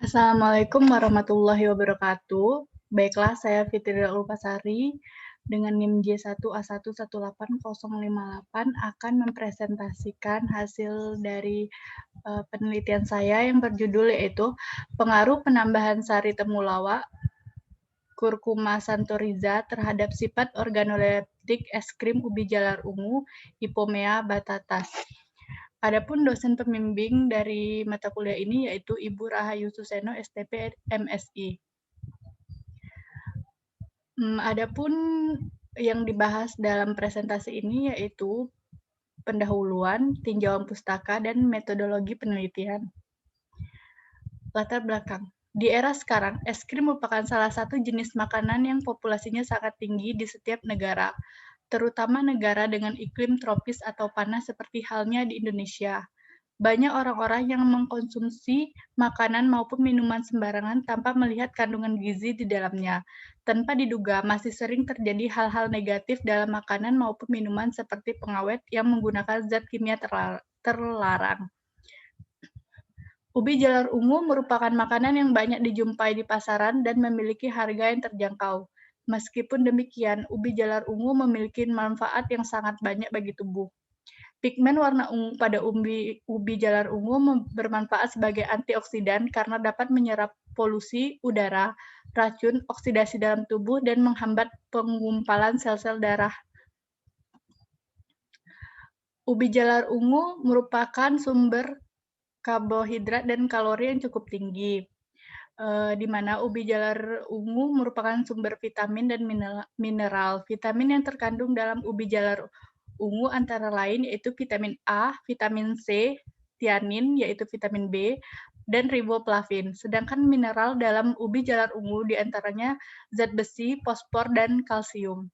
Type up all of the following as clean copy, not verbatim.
Assalamualaikum warahmatullahi wabarakatuh. Baiklah, saya Fitri Lupasari dengan NIM J1A118058 akan mempresentasikan hasil dari penelitian saya yang berjudul yaitu pengaruh penambahan sari temulawak Curcuma santoriza terhadap sifat organoleptik es krim ubi jalar ungu Ipomea batatas. Adapun dosen pembimbing dari mata kuliah ini yaitu Ibu Rahayu Suseno, STP, MSI. Adapun yang dibahas dalam presentasi ini yaitu pendahuluan, tinjauan pustaka, dan metodologi penelitian. Latar belakang. Di era sekarang, es krim merupakan salah satu jenis makanan yang populasinya sangat tinggi di setiap negara, terutama negara dengan iklim tropis atau panas seperti halnya di Indonesia. Banyak orang-orang yang mengkonsumsi makanan maupun minuman sembarangan tanpa melihat kandungan gizi di dalamnya. Tanpa diduga, masih sering terjadi hal-hal negatif dalam makanan maupun minuman seperti pengawet yang menggunakan zat kimia terlarang. Ubi jalar ungu merupakan makanan yang banyak dijumpai di pasaran dan memiliki harga yang terjangkau. Meskipun demikian, ubi jalar ungu memiliki manfaat yang sangat banyak bagi tubuh. Pigmen warna ungu pada ubi jalar ungu bermanfaat sebagai antioksidan karena dapat menyerap polusi udara, racun, oksidasi dalam tubuh, dan menghambat penggumpalan sel-sel darah. Ubi jalar ungu merupakan sumber karbohidrat dan kalori yang cukup tinggi, di mana ubi jalar ungu merupakan sumber vitamin dan mineral. Vitamin yang terkandung dalam ubi jalar ungu antara lain yaitu vitamin A, vitamin C, tianin yaitu vitamin B, dan riboflavin. Sedangkan mineral dalam ubi jalar ungu diantaranya zat besi, fosfor, dan kalsium.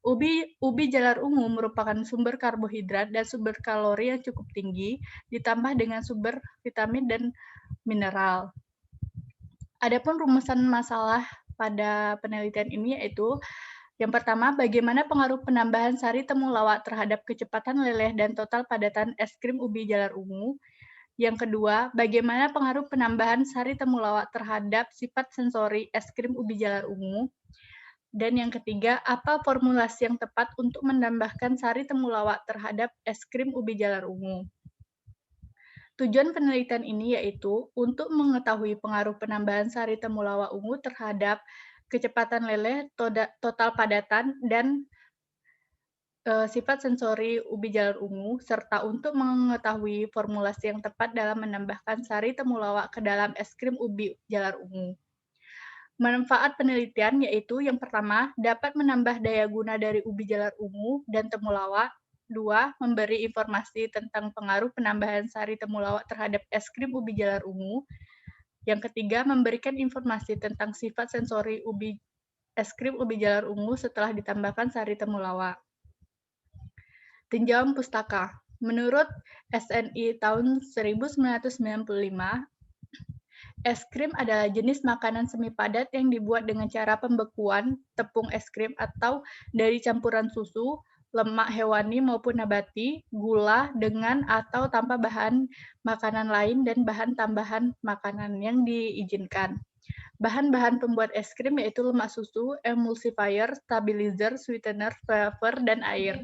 Ubi jalar ungu merupakan sumber karbohidrat dan sumber kalori yang cukup tinggi, ditambah dengan sumber vitamin dan mineral. Adapun rumusan masalah pada penelitian ini yaitu yang pertama, bagaimana pengaruh penambahan sari temulawak terhadap kecepatan leleh dan total padatan es krim ubi jalar ungu. Yang kedua, bagaimana pengaruh penambahan sari temulawak terhadap sifat sensori es krim ubi jalar ungu. Dan yang ketiga, apa formulasi yang tepat untuk menambahkan sari temulawak terhadap es krim ubi jalar ungu. Tujuan penelitian ini yaitu untuk mengetahui pengaruh penambahan sari temulawak ungu terhadap kecepatan leleh, total padatan, dan sifat sensori ubi jalar ungu, serta untuk mengetahui formulasi yang tepat dalam menambahkan sari temulawak ke dalam es krim ubi jalar ungu. Manfaat penelitian yaitu yang pertama, dapat menambah daya guna dari ubi jalar ungu dan temulawak. 2. Memberi informasi tentang pengaruh penambahan sari temulawak terhadap es krim ubi jalar ungu. Yang ketiga, memberikan informasi tentang sifat sensori es krim ubi jalar ungu setelah ditambahkan sari temulawak. Tinjauan pustaka. Menurut SNI tahun 1995, es krim adalah jenis makanan semi padat yang dibuat dengan cara pembekuan tepung es krim atau dari campuran susu, lemak hewani maupun nabati, gula dengan atau tanpa bahan makanan lain, dan bahan tambahan makanan yang diizinkan. Bahan-bahan pembuat es krim yaitu lemak susu, emulsifier, stabilizer, sweetener, flavor, dan air.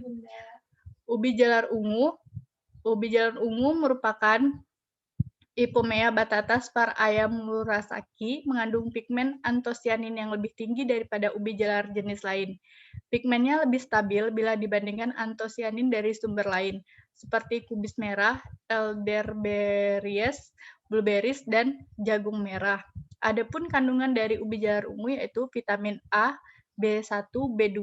Ubi jalar ungu merupakan Ipomea batatas var ayam Murasaki mengandung pigmen antosianin yang lebih tinggi daripada ubi jalar jenis lain. Pigmennya lebih stabil bila dibandingkan antosianin dari sumber lain, seperti kubis merah, elderberries, blueberries, dan jagung merah. Adapun kandungan dari ubi jalar ungu yaitu vitamin A, B1, B2,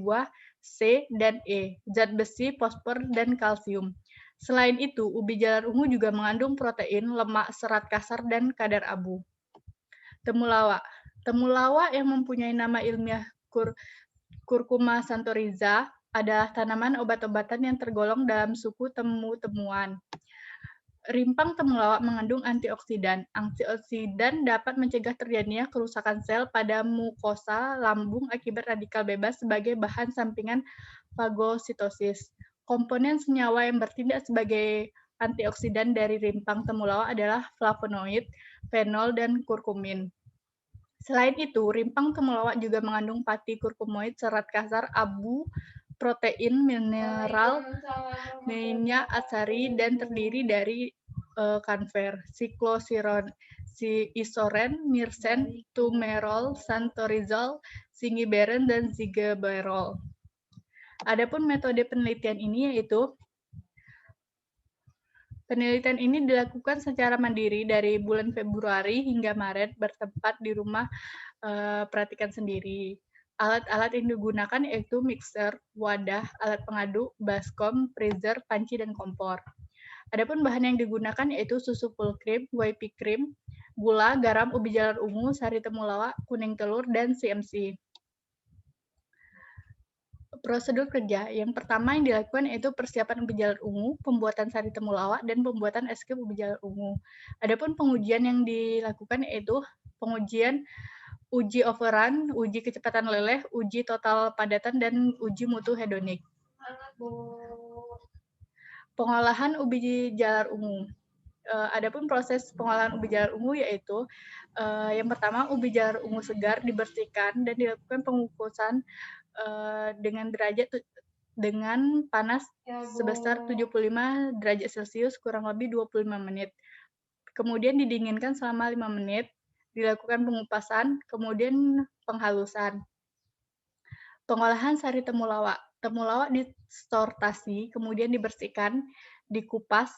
C, dan E, zat besi, fosfor, dan kalsium. Selain itu, ubi jalar ungu juga mengandung protein, lemak, serat kasar, dan kadar abu. Temulawak. Temulawak yang mempunyai nama ilmiah Curcuma santoriza adalah tanaman obat-obatan yang tergolong dalam suku temu-temuan. Rimpang temulawak mengandung antioksidan. Antioksidan dapat mencegah terjadinya kerusakan sel pada mukosa lambung akibat radikal bebas sebagai bahan sampingan fagositosis. Komponen senyawa yang bertindak sebagai antioksidan dari rimpang temulawak adalah flavonoid, fenol, dan kurkumin. Selain itu, rimpang temulawak juga mengandung pati kurkumoid, serat kasar, abu, protein, mineral, minyak asari, dan terdiri dari kanfer, siklosiron, isoren, mirsen, tumerol, santorizol, singiberen, dan zigaberol. Adapun metode penelitian ini yaitu penelitian ini dilakukan secara mandiri dari bulan Februari hingga Maret bertempat di rumah perhatikan sendiri. Alat-alat yang digunakan yaitu mixer, wadah, alat pengaduk, baskom, freezer, panci, dan kompor. Adapun bahan yang digunakan yaitu susu full cream, whipping cream, gula, garam, ubi jalar ungu, sari temulawak, kuning telur, dan CMC. Prosedur kerja. Yang pertama yang dilakukan yaitu persiapan ubi jalar ungu, pembuatan sari temulawak, dan pembuatan es krim ubi jalar ungu. Adapun pengujian yang dilakukan yaitu pengujian uji overrun, uji kecepatan leleh, uji total padatan, dan uji mutu hedonik. Pengolahan ubi jalar ungu. Adapun proses pengolahan ubi jalar ungu yaitu yang pertama ubi jalar ungu segar dibersihkan dan dilakukan pengukusan dengan panas sebesar 75 derajat Celcius kurang lebih 25 menit. Kemudian didinginkan selama 5 menit, dilakukan pengupasan, kemudian penghalusan. Pengolahan sari temulawak. Temulawak disortasi, kemudian dibersihkan, dikupas,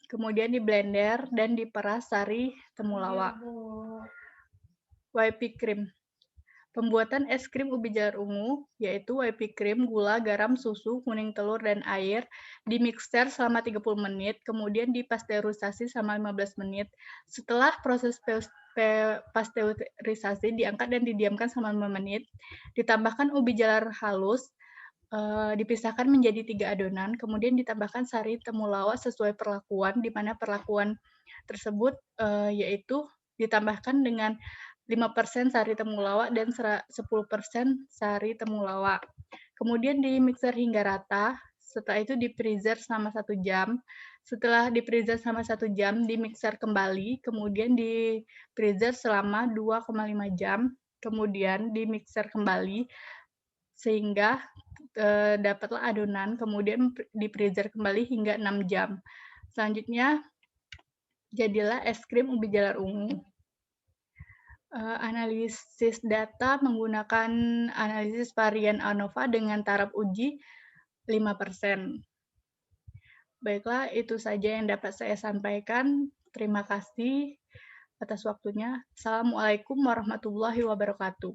kemudian diblender, dan diperas sari temulawak. Whipping cream. Pembuatan es krim ubi jalar ungu, yaitu whipping cream, gula, garam, susu, kuning telur, dan air, dimixer selama 30 menit, kemudian dipasteurisasi selama 15 menit. Setelah proses pasteurisasi, diangkat dan didiamkan selama 5 menit, ditambahkan ubi jalar halus, dipisahkan menjadi 3 adonan, kemudian ditambahkan sari temulawak sesuai perlakuan, di mana perlakuan tersebut yaitu ditambahkan dengan 5% sari temulawak dan 10% sari temulawak. Kemudian di mixer hingga rata, setelah itu di freezer selama 1 jam. Setelah di freezer selama 1 jam, di mixer kembali, kemudian di freezer selama 2,5 jam, kemudian di mixer kembali, sehingga dapatlah adonan, kemudian di freezer kembali hingga 6 jam. Selanjutnya, jadilah es krim ubi jalar ungu. Analisis data menggunakan analisis varian ANOVA dengan taraf uji 5%. Baiklah, itu saja yang dapat saya sampaikan. Terima kasih atas waktunya. Assalamualaikum warahmatullahi wabarakatuh.